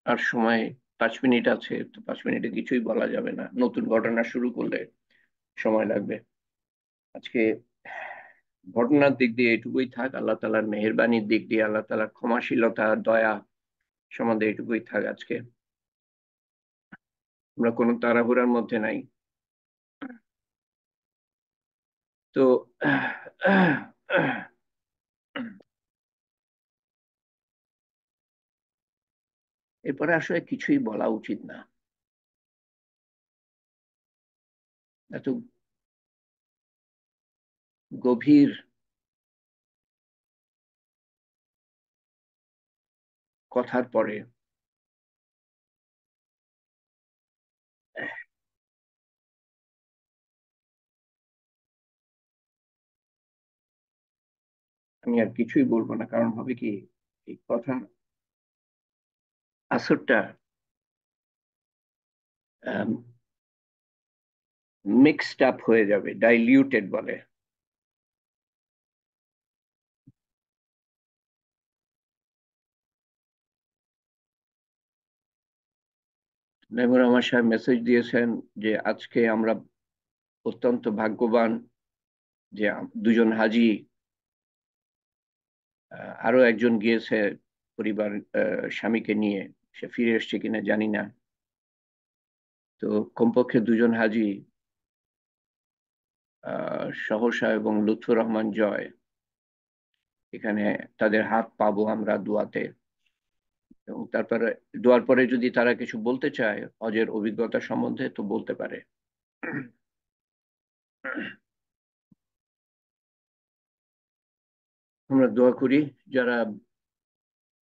আর সময় 5 মিনিট আছে, তো 5 মিনিটে কিছুই বলা যাবে না, নতুন ঘটনা শুরু করলে সময় লাগবে। আজকে ঘটনার দিক দিয়ে এটুকুই থাক, আল্লাহ তালার মেহেরবানির দিক দিয়ে, আল্লাহ তালার ক্ষমাশীলতা দয়া সম্বন্ধে এটুকুই থাক আজকে। আমরা কোনো তাড়াহুড়ার মধ্যে নাই। তো এরপরে আসলে কিছুই বলা উচিত না। এত গভীর কথার পরে আমি আর কিছুই বলবো না, কারণ হবে কি, এই কথা আসরটা মিক্সড আপ হয়ে যাবে, ডাইলিউটেড বলে। নাইমুর রহমান সাহেব মেসেজ দিয়েছেন যে আজকে আমরা অত্যন্ত ভাগ্যবান যে দুজন হাজি, আরো একজন গিয়েছে পরিবার, স্বামীকে নিয়ে, সে ফিরে এসছে কিনা জানি না। তো কমপক্ষে দুজন হাজি, সহসা এবং লুৎফুর রহমান জয়, এখানে তাদের হাত পাবো আমরা দোয়াতে। এবং তারপরে দোয়ার পরে যদি তারা কিছু বলতে চায় হজের অভিজ্ঞতা সম্বন্ধে, তো বলতে পারে। আমরা দোয়া করি যারা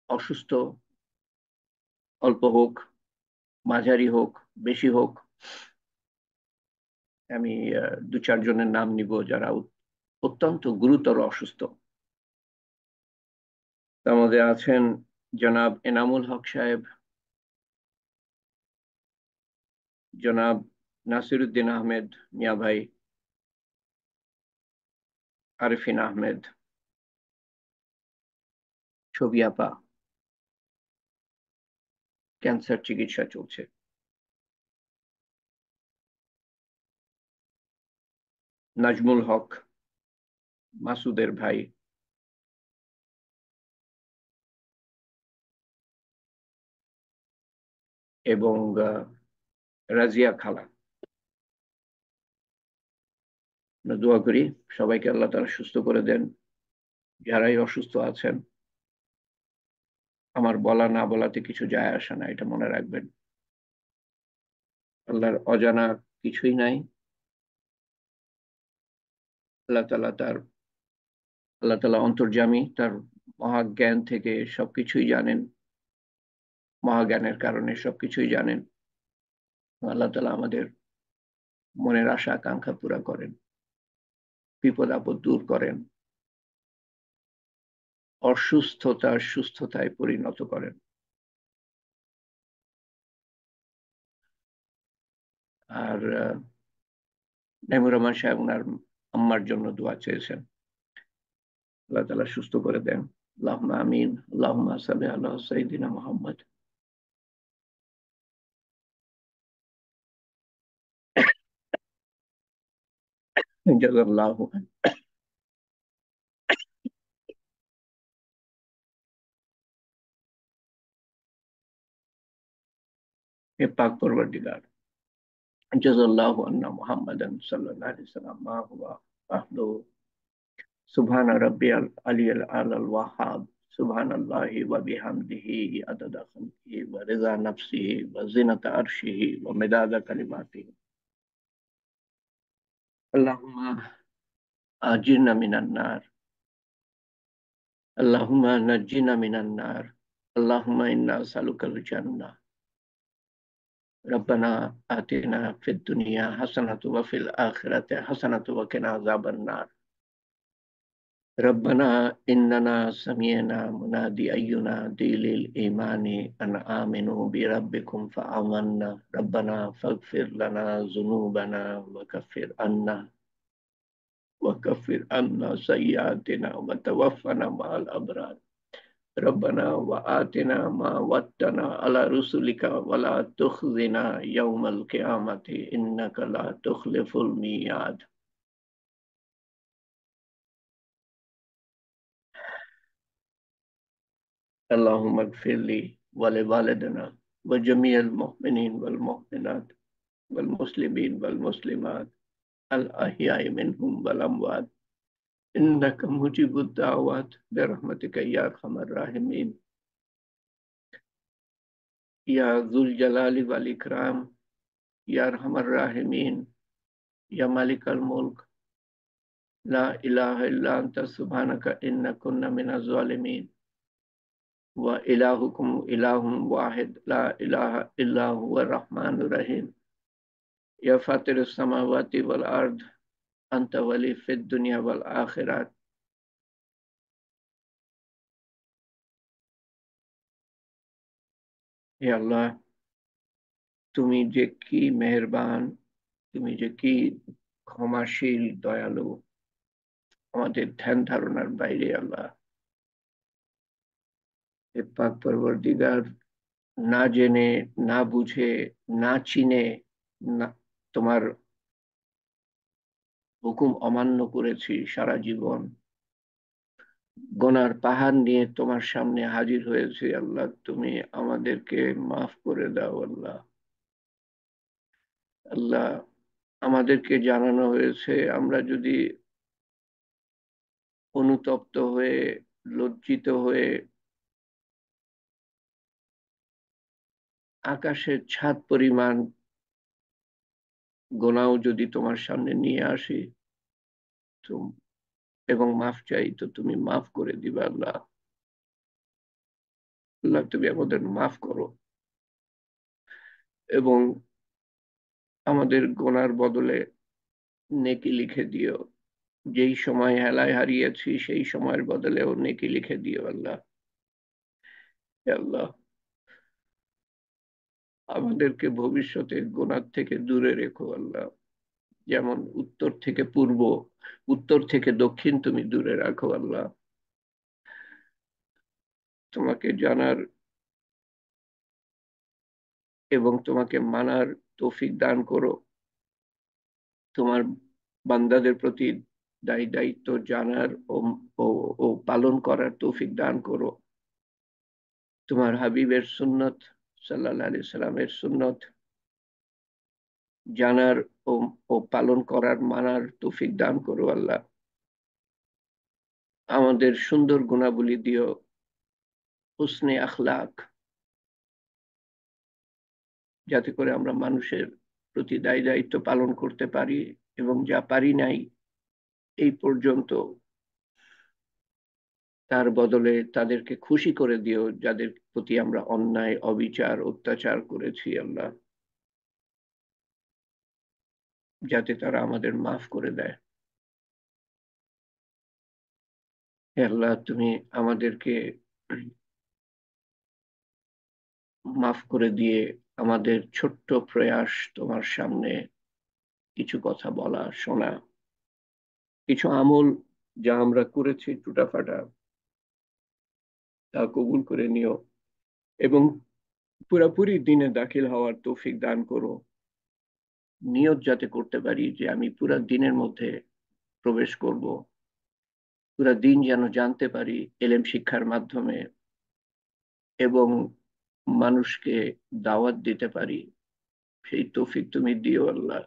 অসুস্থ, অল্প হোক, মাঝারি হোক, বেশি হোক, আমি 2-4 জনের নাম নিব যারা অত্যন্ত গুরুতর অসুস্থ। তার মধ্যে আছেন জনাব এনামুল হক সাহেব, জনাব নাসিরুদ্দিন আহমেদ মিয়া ভাই, আরিফিন আহমেদ, ছবি আপা, ক্যান্সার চিকিৎসা চলছে। নাজমুল হক, মাসুদের ভাই, এবং রাজিয়া খালা। আমরা দোয়া করি সবাইকে আল্লাহ তাআলা সুস্থ করে দেন। যারাই অসুস্থ আছেন, আমার বলা না বলাতে কিছু যায় আসে না, এটা মনে রাখবেন। আল্লাহর অজানা কিছুই নাই। আল্লাহ তাআলা আল্লাহ তাআলা অন্তর্যামী, তার মহাজ্ঞান থেকে সবকিছুই জানেন, মহাজ্ঞানের কারণে সবকিছুই জানেন। আল্লাহ তাআলা আমাদের মনের আশা আকাঙ্ক্ষা পুরা করেন, বিপদ আপদ দূর করেন, অসুস্থতা সুস্থতায় পরিণত করেন। আর নাইমুর রহমান সাহেব ওনার আম্মার জন্য দোয়া চেয়েছেন, আল্লাহ তাআলা সুস্থ করে দেন। আল্লাহুম্মা আমিন। আল্লাহুম্মা সাল্লি আলা সাইয়্যিদিনা মুহাম্মদ। জাযাল্লাহু হে পাক পরওয়ারদিগার, জাযাল্লাহু আন্না মুহাম্মাদান সাল্লাল্লাহু আলাইহি ওয়াসাল্লাম মা হুয়া আহলু সুবহান রাব্বিয়াল আলিয়্যিল আলাল ওয়াহ্হাব সুবহানাল্লাহি ওয়া বিহামদিহি আদাদা খালকিহি ওয়া রিযা নাফসিহি ওয়া জিনাতা আরশিহি ওয়া মিদাদা কালিমাতিহি। আল্লাহুম্মা আজিরনা মিনান নার, আল্লাহুম্মা নাজ্জিনা মিনান নার, আল্লাহুম্মা ইন্না আসআলুকাল জান্নাহ। রব্বানা আতিনা ফিদ দুনিয়া হাসানাতাও ওয়া ফিল আখিরাতি হাসানাতাও ওয়া কিনা আযাবান নার। ربنا إننا سمعنا مناديا ينادي للإيمان أن آمنوا بربكم فآمنا ربنا فاغفر لنا ذنوبنا وكفر عنا سيئاتنا وتوفنا مع الأبرار. ربنا وآتنا ما وعدتنا على رسلك ولا تخزنا يوم القيامة إنك لا تخلف الميعاد. اللهم اغفر لي ولوالدنا وجميع المؤمنين والمؤمنات والمسلمين والمسلمات الأحياء منهم والأموات إنك مجيب الدعوات برحمتك يا أرحم الراحمين يا ذو الجلال والإكرام يا أرحم الراحمين يا مالك الملك لا إله إلا أنت سبحانك إنا كنا من الظالمين وإلهكم إله واحد لا إله إلا هو الرحمن الرحيم يا فاطر السماوات والأرض أنت ولي في الدنيا والآخرة হে আল্লাহ, তুমি যে কি মেহেরবান, তুমি যে কি ক্ষমাশীল দয়ালু, আমাদের ধ্যান ধারণার বাইরে আল্লাহ। হে পাক পরওয়ারদিগার, না জেনে, না বুঝে, না চিনে না তোমার হুকুম অমান্য করেছি সারা জীবন, গুনার পাহাড় নিয়ে তোমার সামনে হাজির হয়েছি আল্লাহ, তুমি আমাদেরকে মাফ করে দাও আল্লাহ। আল্লাহ, আমাদেরকে জানানো হয়েছে আমরা যদি অনুতপ্ত হয়ে, লজ্জিত হয়ে আকাশের ছাদ পরিমাণ গোনাও যদি তোমার সামনে নিয়ে আসি তো এবং মাফ চাই, তো তুমি মাফ করে দিবা আল্লাহ। আল্লাহ, তুমি আমাদের মাফ করো এবং আমাদের গোনার বদলে নেকি লিখে দিও। যেই সময় হেলায় হারিয়েছি সেই সময়ের বদলেও নেকি লিখে দিও আল্লাহ। হে আল্লাহ, আমাদেরকে ভবিষ্যতে গোনার থেকে দূরে রেখো আল্লাহ। যেমন উত্তর থেকে পূর্ব, উত্তর থেকে দক্ষিণ তুমি দূরে রাখো আল্লাহ। তোমাকে জানার এবং তোমাকে মানার তৌফিক দান করো। তোমার বান্দাদের প্রতি দায়ী দায়িত্ব জানার ও পালন করার তৌফিক দান করো। তোমার হাবিবের সুন্নত সাল্লাল্লাহু আলাইহি সাল্লামের সুন্নত জানার ও পালন করার, মানার তৌফিক দান করো আল্লাহ। আমাদের সুন্দর গুণাবলী দিও, হুসনে আখলাক, যাতে করে আমরা মানুষের প্রতি দায়ী দায়িত্ব পালন করতে পারি এবং যা পারি নাই এই পর্যন্ত তার বদলে তাদেরকে খুশি করে দিও যাদের প্রতি আমরা অন্যায়, অবিচার, অত্যাচার করেছি আল্লাহ, যাতে তারা আমাদের মাফ করে দেয়। হে আল্লাহ, তুমি আমাদেরকে মাফ করে দিয়ে আমাদের ছোট্ট প্রয়াস তোমার সামনে কিছু কথা বলা, শোনা, কিছু আমল যা আমরা করেছি টুটাফাটা, তা কবুল করে নিও এবং পুরাপুরি দিনে দাখিল হওয়ার তৌফিক দান করো। নিয়ত যাতে করতে পারি যে আমি পুরা দিনের মধ্যে প্রবেশ করব, পুরা দিন যেন জানতে পারি এলেম শিক্ষার মাধ্যমে এবং মানুষকে দাওয়াত দিতে পারি, সেই তৌফিক তুমি দিও আল্লাহ।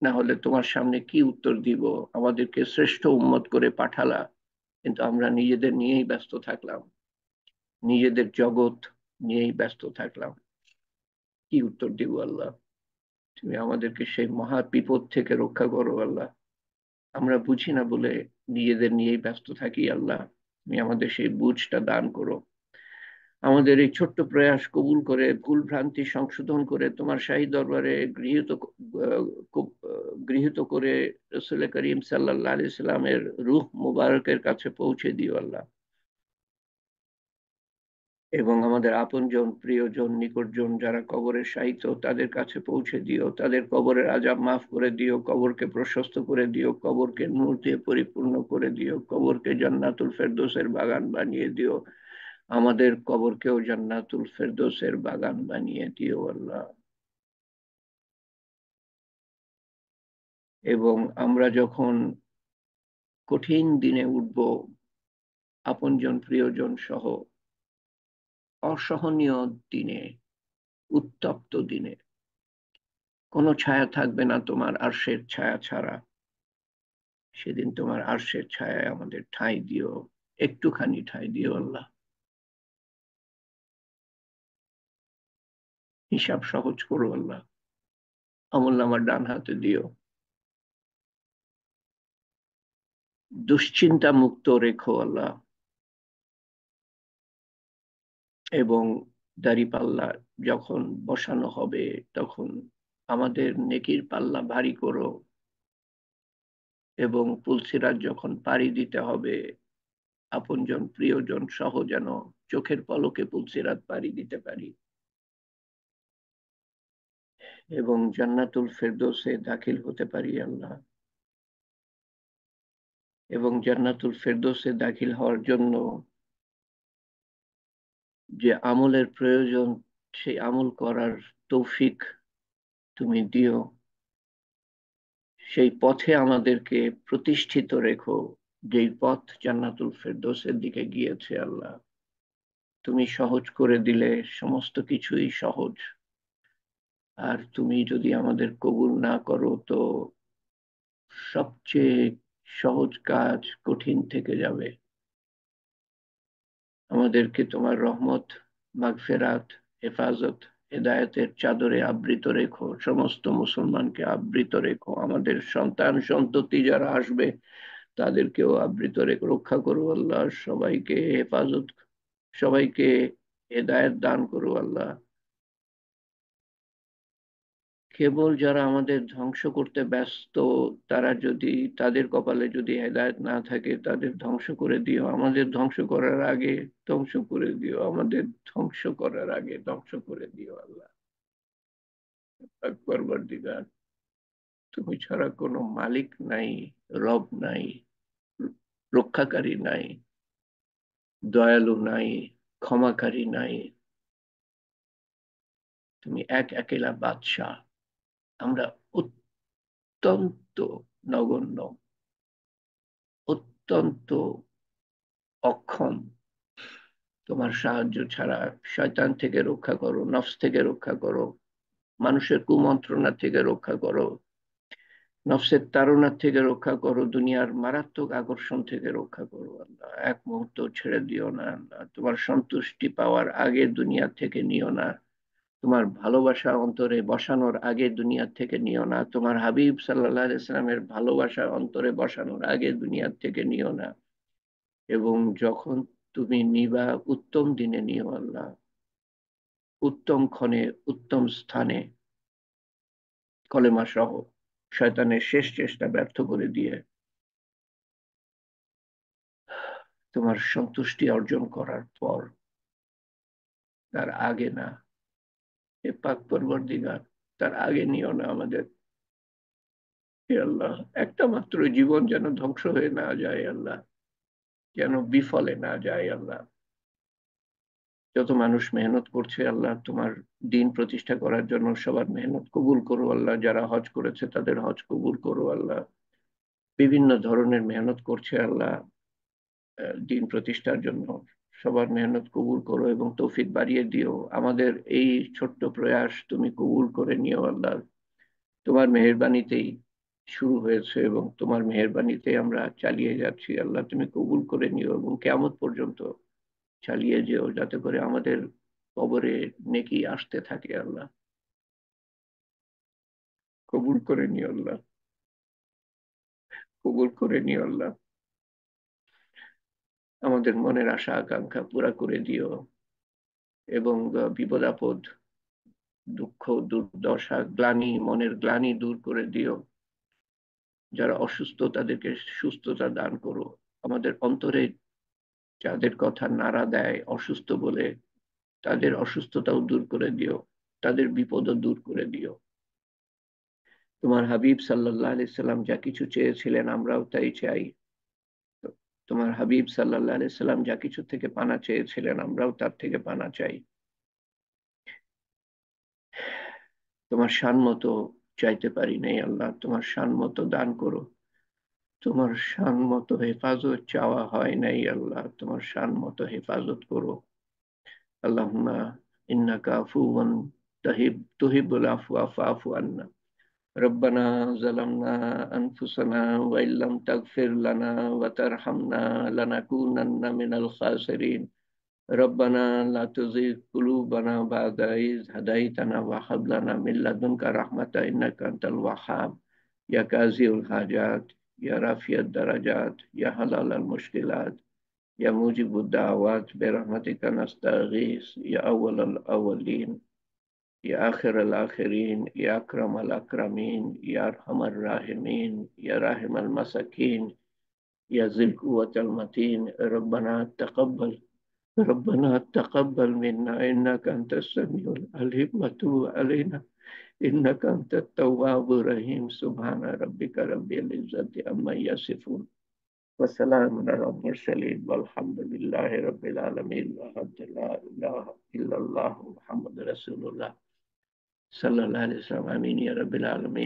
না হলে তোমার সামনে কি উত্তর দিব? আমাদেরকে শ্রেষ্ঠ উম্মত করে পাঠালা, কিন্তু আমরা নিজেদের নিয়েই ব্যস্ত থাকলাম, নিজেদের জগৎ নিয়েই ব্যস্ত থাকলাম। কি উত্তর দিব আল্লাহ? তুমি আমাদেরকে সেই মহা বিপদ থেকে রক্ষা করো আল্লাহ। আমরা বুঝি না বলে নিজেদের নিয়েই ব্যস্ত থাকি আল্লাহ। তুমি আমাদের সেই বুঝটা দান করো। আমাদের এই ছোট্ট প্রয়াস কবুল করে, ভুল ভ্রান্তি সংশোধন করে তোমার শাহী দরবারে গৃহীত করে রসুল করিম সাল্লাল্লাহু আলাইহি সাল্লামের রূহ মুবারকের কাছে পৌঁছে দিও আল্লাহ। এবং আমাদের আপনজন, প্রিয়জন, নিকটজন যারা কবরে শায়িত, তাদের কাছে পৌঁছে দিও। তাদের কবরের আযাব মাফ করে দিও, কবরকে প্রশস্ত করে দিও, কবরকে নূর দিয়ে পরিপূর্ণ করে দিও, কবরকে জান্নাতুল ফেরদৌসের বাগান বানিয়ে দিও। আমাদের কবরকেও জান্নাতুল ফেরদৌসের বাগান বানিয়ে দিও আল্লাহ। এবং আমরা যখন কঠিন দিনে উঠব, আপনজন প্রিয়জন সহ, অসহনীয় দিনে, উত্তপ্ত দিনে, কোনো ছায়া থাকবে না তোমার আরশের ছায়া ছাড়া। সেদিন তোমার আরশের ছায়ায় আমাদের ঠাঁই দিও, একটুখানি ঠাঁই দিও আল্লাহ। হিসাব সহজ করো আল্লাহ। আমলনামার ডান হাতে দিও। দুশ্চিন্তা মুক্ত রেখো আল্লাহ। এবং দাড়িপাল্লা যখন বসানো হবে, তখন আমাদের নেকির পাল্লা ভারী করো। এবং পুলসিরাত যখন পাড়ি দিতে হবে, আপনজন প্রিয়জন সহ যেন চোখের পলকে পুলসিরাত পাড়ি দিতে পারি এবং জান্নাতুল ফেরদৌসে দাখিল হতে পারি আল্লাহ। এবং জান্নাতুল ফেরদৌসে দাখিল হওয়ার জন্য যে আমলের প্রয়োজন, সেই আমল করার তৌফিক তুমি দিও। সেই পথে আমাদেরকে প্রতিষ্ঠিত রেখো, যেই পথ জান্নাতুল ফেরদৌসের দিকে গিয়েছে আল্লাহ। তুমি সহজ করে দিলে সমস্ত কিছুই সহজ। আর তুমি যদি আমাদের কবুল না করো, তো সবচেয়ে সহজ কাজ কঠিন থেকে যাবে। আমাদেরকে তোমার রহমত, মাগফিরাত, হেফাজত, হেদায়েতের চাদরে আবৃত রেখো। সমস্ত মুসলমানকে আবৃত রেখো। আমাদের সন্তান সন্ততি যারা আসবে, তাদেরকেও আবৃত রেখো, রক্ষা করো আল্লাহ। সবাইকে হেফাজত, সবাইকে হেদায়েত দান করো আল্লাহ। কেবল যারা আমাদের ধ্বংস করতে ব্যস্ত, তারা যদি, তাদের কপালে যদি হেদায়েত না থাকে, তাদের ধ্বংস করে দিও। আমাদের ধ্বংস করার আগে ধ্বংস করে দিও। আমাদের ধ্বংস করার আগে ধ্বংস করে দিও আল্লাহ। পরবর্তীকার, তুমি ছাড়া কোনো মালিক নাই, রব নাই, রক্ষাকারী নাই, দয়ালু নাই, ক্ষমাকারী নাই। তুমি এক একেলা বাদশাহ। আমরা অত্যন্ত নগণ্য, অত্যন্ত অক্ষম। তোমার সাহায্য ছাড়া শয়তান থেকে রক্ষা করো, নফস থেকে রক্ষা করো, মানুষের কুমন্ত্রণা থেকে রক্ষা করো, নফসের তাড়না থেকে রক্ষা করো, দুনিয়ার মারাত্মক আকর্ষণ থেকে রক্ষা করো আল্লাহ। এক মুহূর্ত ছেড়ে দিও না আল্লাহ। তোমার সন্তুষ্টি পাওয়ার আগে দুনিয়া থেকে নিও না। তোমার ভালোবাসা অন্তরে বসানোর আগে দুনিয়া থেকে নিও না। তোমার হাবিব সাল্লাল্লাহু আলাইহি সাল্লামের ভালোবাসা অন্তরে বসানোর আগে দুনিয়া থেকে নিও না। এবং যখন তুমি নিবা, উত্তম দিনে নিও আল্লাহ, উত্তম ক্ষণে, উত্তম স্থানে, কলেমা সহ, শয়তানের শেষ চেষ্টা ব্যর্থ করে দিয়ে তোমার সন্তুষ্টি অর্জন করার পর, তার আগে না। এ পাক পরবর্তীকার, তার আগে নিও না আমাদের। হে আল্লাহ, একটা মাত্র জীবন যেন ধ্বংস হয়ে না যায় আল্লাহ, যেন বিফলে না যায় আল্লাহ। যত মানুষ মেহনত করছে আল্লাহ তোমার দিন প্রতিষ্ঠা করার জন্য, সবার মেহনত কবুল করো আল্লাহ। যারা হজ করেছে তাদের হজ কবুল করো আল্লাহ। বিভিন্ন ধরনের মেহনত করছে আল্লাহ দিন প্রতিষ্ঠার জন্য, সবার মেহনত কবুল করো এবং তৌফিক বাড়িয়ে দিও। আমাদের এই ছোট্ট প্রয়াস তুমি কবুল করে নিও আল্লাহ। তোমার মেহেরবানিতেই শুরু হয়েছে এবং তোমার মেহেরবানিতে আমরা চালিয়ে যাচ্ছি আল্লাহ। তুমি কবুল করে নিও এবং কিয়ামত পর্যন্ত চালিয়ে যেও, যাতে করে আমাদের কবরে নেকি আসতে থাকে আল্লাহ। কবুল করে নিও আল্লাহ, কবুল করে নিও আল্লাহ। আমাদের মনের আশা আকাঙ্ক্ষা পুরা করে দিও এবং বিপদ আপদ, দুঃখ, দুর্দশা, গ্লানি, মনের গ্লানি দূর করে দিও। যারা অসুস্থ তাদেরকে সুস্থতা দান করো। আমাদের অন্তরে যাদের কথা নাড়া দেয় অসুস্থ বলে, তাদের অসুস্থতাও দূর করে দিও, তাদের বিপদও দূর করে দিও। তোমার হাবিব সাল্লাল্লাহু আলাইহি সাল্লাম যা কিছু চেয়েছিলেন আমরাও তাই চাই। তোমার হাবিব সাল্লাল্লাহু আলাইহি সাল্লাম যা কিছু থেকে পানা চেয়েছিলেন আমরাও তার থেকে পানা চাই। তোমার শান মতো চাইতে পারি নাই আল্লাহ, তোমার শান মতো দান করো। তোমার শান মতো হেফাজত চাওয়া হয় নাই আল্লাহ, তোমার শান মতো হেফাজত করো। আল্লাহুম্মা ইন্নাকা আফুওয়ান তুহিব্বুল আফওয়া ফাআফু আন্না। ربنا ظلمنا أنفسنا وإن لم تغفر لنا وترحمنا لنكونن من الخاسرين. ربنا لا تزغ قلوبنا بعد إذ هديتنا وهب لنا من لدنك رحمة إنك أنت الوهاب. يا قاضي الحاجات، يا رافع الدرجات، يا حلال المشكلات، يا موجب الدعوات، برحمتك نستغيث، يا أول الأولين، يا آخر الآخرين، يا أكرم الأكرمين، يا أرحم الراحمين، يا راحم المساكين، يا ذي القوة المتين. ربنا تقبل منا إنك أنت السميع العليم وتب علينا إنك أنت التواب الرحيم. سبحان ربك رب العزة عما يصفون وسلام على المرسلين والحمد لله رب العالمين. لا إله إلا الله محمد رسول الله صلى الله عليه وسلم. آمين يا رب العالمين.